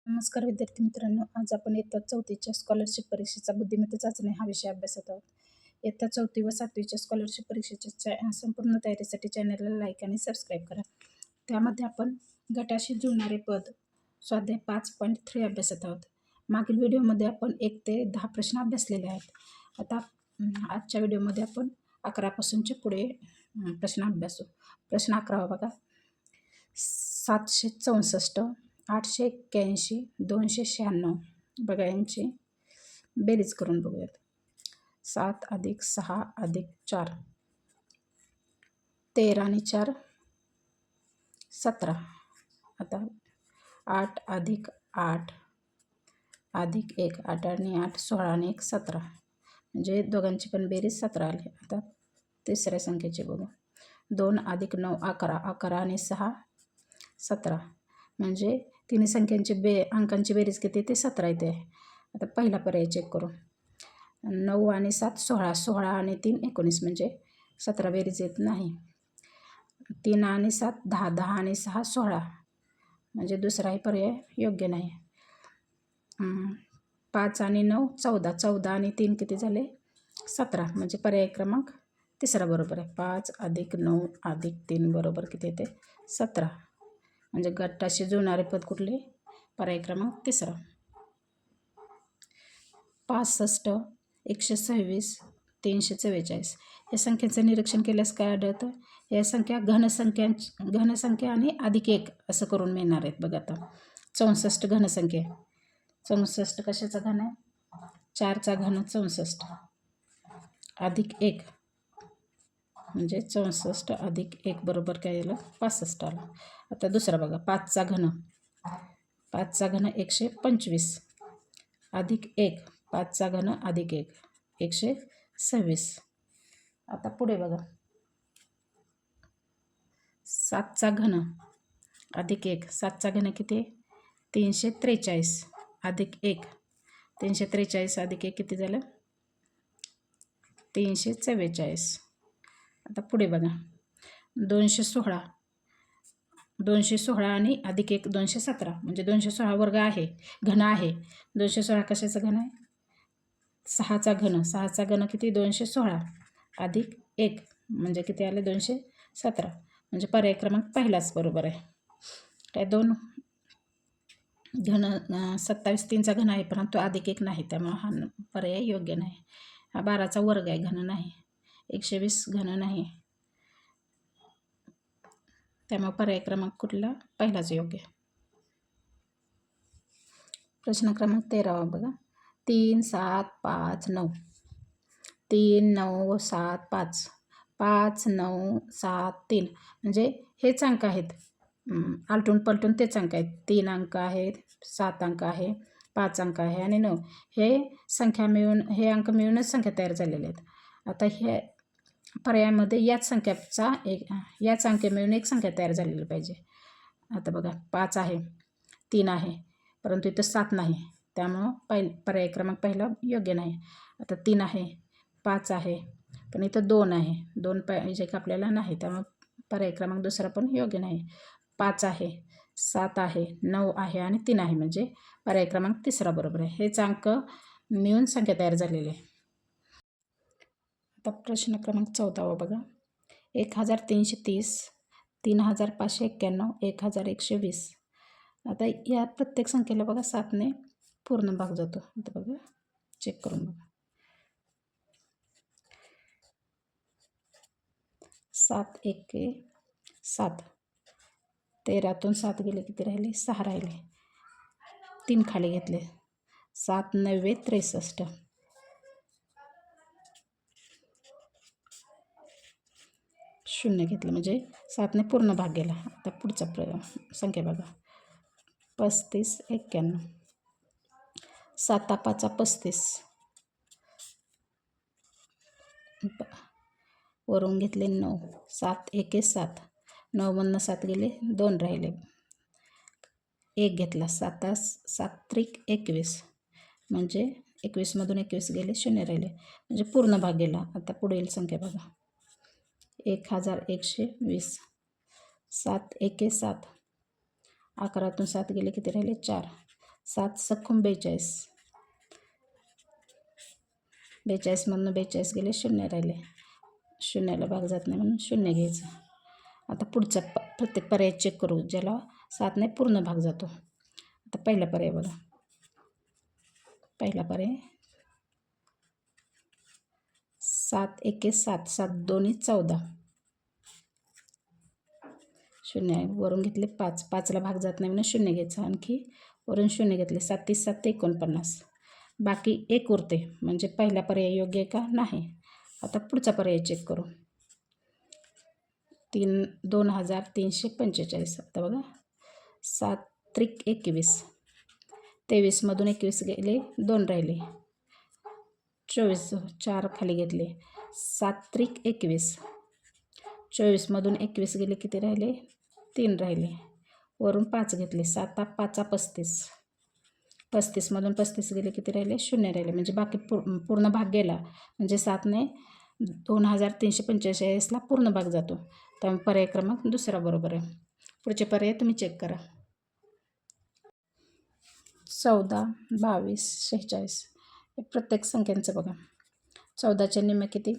नमस्कार विद्यार्थी मित्रांनो, आज आपण इयत्ता 4थीच्या स्कॉलरशिप परीक्षेचा बुद्धिमत्ता चाचणी हा विषय अभ्यासत आहोत. इयत्ता 4थी व 7वीच्या स्कॉलरशिप परीक्षेच्या संपूर्ण तयारीसाठी चॅनलला लाईक आणि सबस्क्राईब करा. त्यामध्ये आपण गटाशी जुळणारे पद स्वाध्याय 5.3 अभ्यासत आहोत. मागील व्हिडिओमध्ये आपण 1 ते 10 प्रश्न अभ्यासलेले आहेत. आता आजच्या व्हिडिओमध्ये आपण 11 पासूनचे पुढे प्रश्न अभ्यासू. प्रश्न 11 बघा. 764, 881, 296 बघा, यांची बेरीज करून बघूयात. 7 + 6 + 4, 13 आणि 4 17. आता 8 + 8 + 1, 8 आणि 8 16 आणि 1 17, म्हणजे दोघांची पण बेरीज 17 आली. आता तिसऱ्या संख्येची बघू. 2 + 9 11, 11 आणि 6 17, म्हणजे तिन्ही संख्यांची अंकांची बेरीज किती ते 17 येते. आता पहिला पर्याय चेक करू. 9 आणि 7 16, 16 आणि 3 19, म्हणजे 17 बेरीज येत नाही. 3 आणि 7 10, 10 आणि 6 16, म्हणजे दुसराही पर्याय योग्य नाही. 5 आणि 9 14, 14 आणि 3 किती झाले 17, म्हणजे पर्याय क्रमांक तिसरा बरोबर आहे. 5 + 9 + 3 बरोबर किती येते 17, म्हणजे गटाशी जुळणारे पद कुठले, पर्याय क्रमांक तिसरा. 65, 126, 344 या संख्येचं निरीक्षण केल्यास काय आढळतं. या संख्या घनसंख्या आणि +1 असं करून मिळणार आहेत. बघा आता 64 घनसंख्या. 64 कशाचा घन आहे, 4चा घन 64 +1, म्हणजे 64 + 1 बरोबर काय येईल 65 आलं. आता दुसरा बघा. 5चा घन 125 +1, 5चा घन +1 126. आता पुढे बघा. 7चा घन +1, 7चा घन किती 343 +1, 343 +1 किती झालं 344. आता पुढे बघा. 216 आणि +1 217, म्हणजे 216 वर्ग आहे, घन आहे. 216 कशाचं घन आहे, 6चा घन. 6चा घन किती 216 +1, म्हणजे किती आले 217, म्हणजे पर्याय क्रमांक पहिलाच बरोबर आहे. काय दोन घन 27 3चा घन आहे, परंतु +1 नाही, त्यामुळे हा पर्याय योग्य नाही. हा 12चा वर्ग आहे, घन नाही. 120 घन नाही, त्यामुळे पर्याय क्रमांक कुठला पहिलाच योग्य. प्रश्न क्रमांक 13 बघा. 3 7 5 9, 3 9 7 5, 5 9 7 3, म्हणजे हेच अंक आहेत. आलटून पलटून तेच अंक आहेत. 3 अंक आहेत, 7 अंक आहे, 5 अंक आहे आणि 9, हे संख्या मिळून, हे अंक मिळूनच संख्या तयार झालेल्या आहेत. आता हे पर्यायामध्ये याच अंक मिळून एक संख्या तयार झालेली पाहिजे. आता बघा. 5 आहे, 3 आहे, परंतु इथं 7 नाही, त्यामुळं पर्याय क्रमांक पहिला योग्य नाही. आता 3 आहे, 5 आहे, पण इथं 2 आहे, 2 पाहिजे का आपल्याला नाही, त्यामुळं पर्याय क्रमांक दुसरा पण योग्य नाही. 5 आहे, 7 आहे, 9 आहे आणि 3 आहे, म्हणजे पर्याय क्रमांक तिसरा बरोबर आहे. हेच अंक मिळून संख्या तयार झालेली आहे. आता प्रश्न क्रमांक 14 बघा. 1330, 3591, 1120. आता या प्रत्येक संख्येला बघा 7ने पूर्ण भाग जातो. आता बघा, चेक करून बघा. 7 1 7, 13तून 7 गेले किती राहिले 6 राहिले, 3 खाली घेतले. 7 9 63, 0 घेतलं, म्हणजे 7ने पूर्ण भाग गेला. आता पुढचा संख्या बघा. 35 91, 7 5 35, वरून घेतले 9, 7 1 7, 9 मधनं 7 गेले, 2 राहिले, 1 घेतला. 7 7 21, म्हणजे 21 मधून 21 गेले, 0 राहिले, म्हणजे पूर्ण भाग गेला. आता पुढील संख्या बघा. 1120, 7 1 7, 11तून 7 गेले किती राहिले 4, 7 सख्खूम 42. 42मधून 42 गेले, शून्य राहिले. शून्याला भाग जात नाही म्हणून शून्य घ्यायचं. आता पुढचा प्रत्येक पर्याय चेक करू ज्याला 7ने पूर्ण भाग जातो. आता पहिला पर्याय बघा. पहिला पर्याय 7 एके 7, 7 दोन्ही 14. शून्य आहे, वरून घेतले 5, 5ला भाग जात नाही म्हणून शून्य घ्यायचं. आणखी वरून शून्य घेतले, 7 3 7 49. बाकी 1 उरते, म्हणजे पहिला पर्याय योग्य आहे का नाही. आता पुढचा पर्याय चेक करू. 2345. आता बघा 7 त्रिक 21. 23मधून 21 गेले, 2 राहिले. 24 4 खाली घेतले, 7 त्रिक 21. 24मधून 21 गेले, किती राहिले, 3 राहिले. वरून 5 घेतले, 7 5 35. 35मधून 35 गेले, किती राहिले, 0 राहिले. म्हणजे बाकी पूर्ण भाग गेला, म्हणजे 7ने 2345ला पूर्ण भाग जातो. त्यामुळे पर्याय क्रमांक दुसरा बरोबर आहे. पुढचे पर्याय तुम्ही चेक करा. 14 22 46. हे प्रत्येक संख्यांचं बघा. 14च्या निम्मे किती,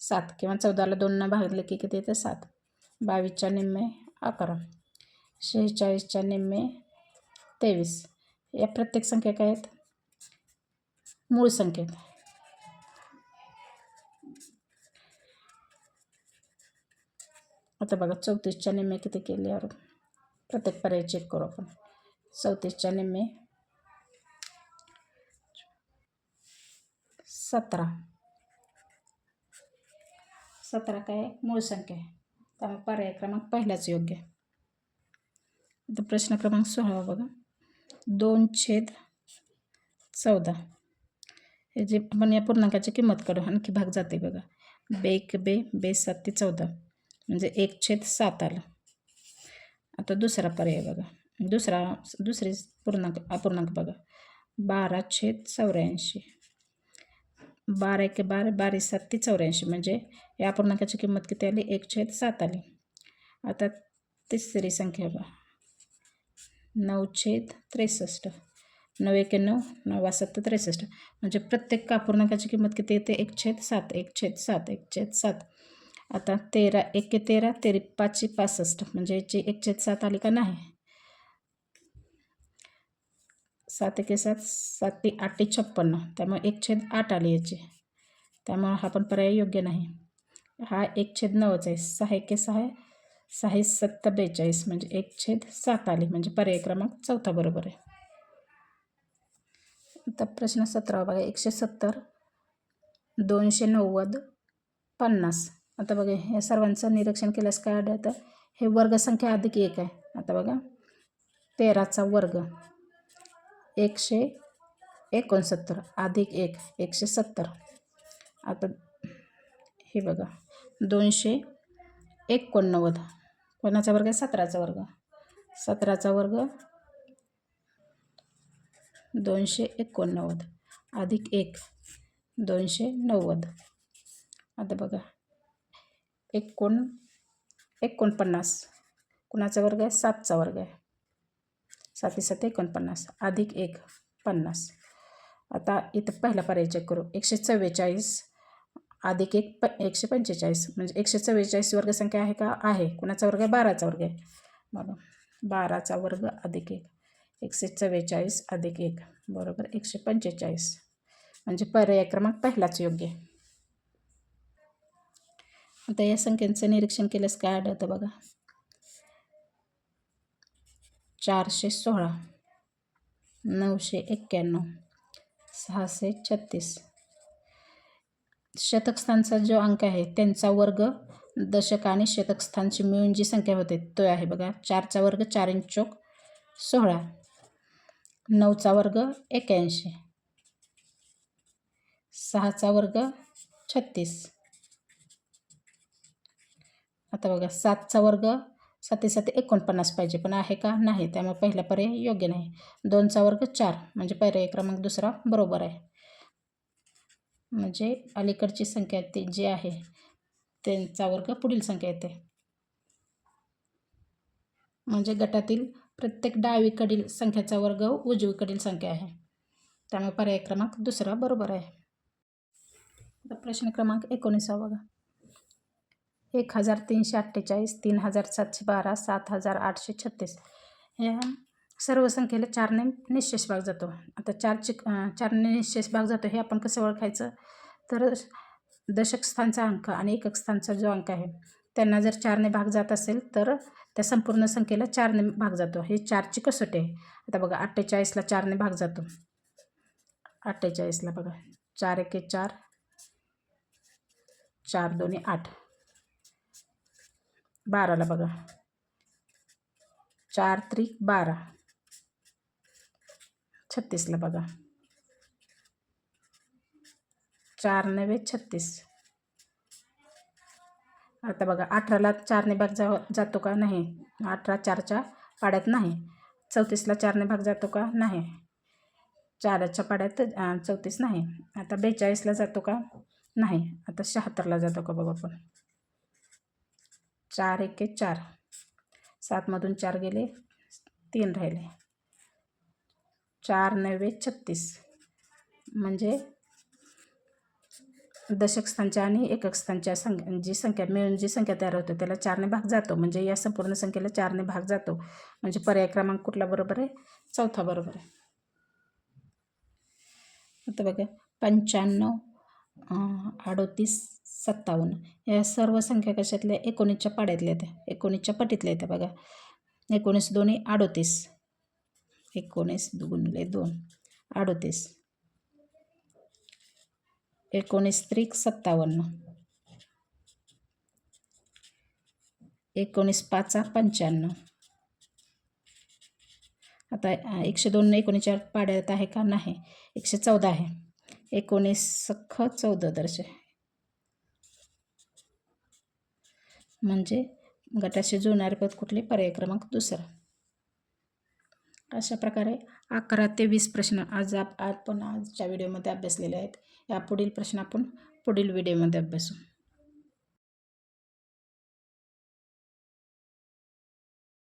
7, किंवा 14ला 2ने भागले की किती येतं, 7. 22च्या निम्मे 11. 46च्या निम्मे 23. या प्रत्येक संख्या काय आहेत, मूळ संख्येत. आता बघा 34च्या निम्मे किती केले यावर प्रत्येक पर्याय चेक करू आपण. 34च्या निम्मे 17. 17 काय मूळ संख्या आहे, त्यामुळे पर्याय क्रमांक पहिलाच योग्य. आता प्रश्न क्रमांक 16 बघा. 2/14. हे जे आपण या पूर्णांकाची किंमत काढू, आणखी भाग जाते बघा. 2 बे 7 ते 14, म्हणजे 1/7 आलं. आता दुसरा पर्याय बघा. दुसरी अपूर्णांक बघा. 12/84. 12 1 12, 12 7 ते 84, म्हणजे या अपूर्णांकाची किंमत किती आली, 1/7 आली. आता तिसरी संख्या बघा. 9/63. 9 1 9, 9 7 63, म्हणजे प्रत्येक अपूर्णांकाची किंमत किती येते, 1/7 1/7 1/7. आता 13 1 13, 13 5 65, म्हणजे याची 1/7 आली का नाही. 7 1 7, 7 8 56, त्यामुळे 1/8 आली याची. त्यामुळे हा पण पर्याय योग्य नाही. हा 1/9च आहे. 6 1 6, 6 7 42, म्हणजे 1/7 आली, म्हणजे पर्याय क्रमांक चौथा बरोबर आहे. आता प्रश्न 17 बघा. 170 290 50. आता बघा या सर्वांचं निरीक्षण केल्यास काय आढळतं, हे वर्गसंख्या अधिक 1 आहे. आता बघा 13चा वर्ग 169 अधिक 1 170. आता हे बघा 289, कोणाचा वर्ग आहे, 17चा वर्ग. 17चा वर्ग 289 अधिक 1 290. आता बघा 49, कुणाचा वर्ग आहे, 7चा वर्ग आहे. 7 7 49 अधिक 1 50. आता इथं पहिला पर्याय चेक करू. 144 अधिक 1 145, म्हणजे 144 वर्गसंख्या आहे का, आहे. कुणाचा वर्ग आहे, 12चा वर्ग आहे. बघा 12चा वर्ग अधिक 1 144 अधिक 1 बरोबर 145, म्हणजे पर्याय क्रमांक पहिलाच योग्य. आता या संख्यांचं निरीक्षण केल्यास काय आढळतं बघा. 416 991 636. शतकस्थानचा जो अंक आहे त्यांचा वर्ग, दशक आणि शतकस्थानची मिळून जी संख्या होते तो आहे बघा. 4चा वर्ग 4 × 4 16. 9चा वर्ग 81. 6चा वर्ग 36. आता बघा 7चा वर्ग 7 7 49 पाहिजे, पण आहे का, नाही. त्यामुळे पहिला पर्याय योग्य नाही. 2चा वर्ग 4, म्हणजे पर्याय क्रमांक दुसरा बरोबर आहे. म्हणजे अलीकडची संख्या ती जी आहे त्यांचा वर्ग पुढील संख्या येते. म्हणजे गटातील प्रत्येक डावीकडील संख्याचा वर्ग उजवीकडील संख्या आहे, त्यामुळे पर्याय क्रमांक दुसरा बरोबर आहे. आता प्रश्न क्रमांक 19 बघा. 1348, 3712, 7836 ह्या सर्व संख्येला 4ने निश्चेष भाग जातो. आता 4ने निश्चेष भाग जातो हे आपण कसं ओळखायचं, तर दशक स्थानचा अंक आणि एकक स्थानचा जो अंक आहे त्यांना जर 4ने भाग जात असेल तर त्या संपूर्ण संख्येला 4ने भाग जातो. हे 4ची कसोटी आहे. आता बघा 48ला 4ने भाग जातो. 48ला बघा 4 एके 4, 4 दोन्ही 8. 12ला बघा 4 त्रिक 12. 36ला बघा 4 नवे 36. आता बघा 18ला 4ने भाग जातो का, नाही. 18 4च्या पाड्यात नाही. 34ला 4ने भाग जातो का, नाही. 4च्या पाड्यात 34 नाही. आता 42ला जातो का, नाही. आता 76ला जातो का बघा आपण. 4 एके 4, 7मधून 4 गेले 3 राहिले. 4 नवे 36 म्हणजे दशक स्थानच्या आणि एकक स्थानच्या जी संख्या मिळून जी संख्या तयार होते त्याला 4ने भाग जातो. म्हणजे या संपूर्ण संख्येला 4ने भाग जातो. म्हणजे पर्याय क्रमांक कुठला बरोबर आहे, चौथा बरोबर आहे. आता बघा 95, 38, 57 या सर्व संख्या कशातल्या 19च्या पाड्यातल्या येत्या, 19च्या पटीतल्या येत्या. बघा 19 दोन्ही 38, 19 गुणिले 2 38, 19 त्रिक 57, 19 पाचा 95. आता 102 19च्या पाड्यात आहे का, नाही. 114 आहे. 19 सख्ख 14 दर्शे म्हणजे गटाशी जुळणारे पद कुठले, पर्याय क्रमांक दुसरा. अशा प्रकारे 11 ते 20 प्रश्न आपण आजच्या व्हिडिओमध्ये अभ्यासलेले आहेत. या पुढील प्रश्न आपण पुढील व्हिडिओमध्ये अभ्यासू.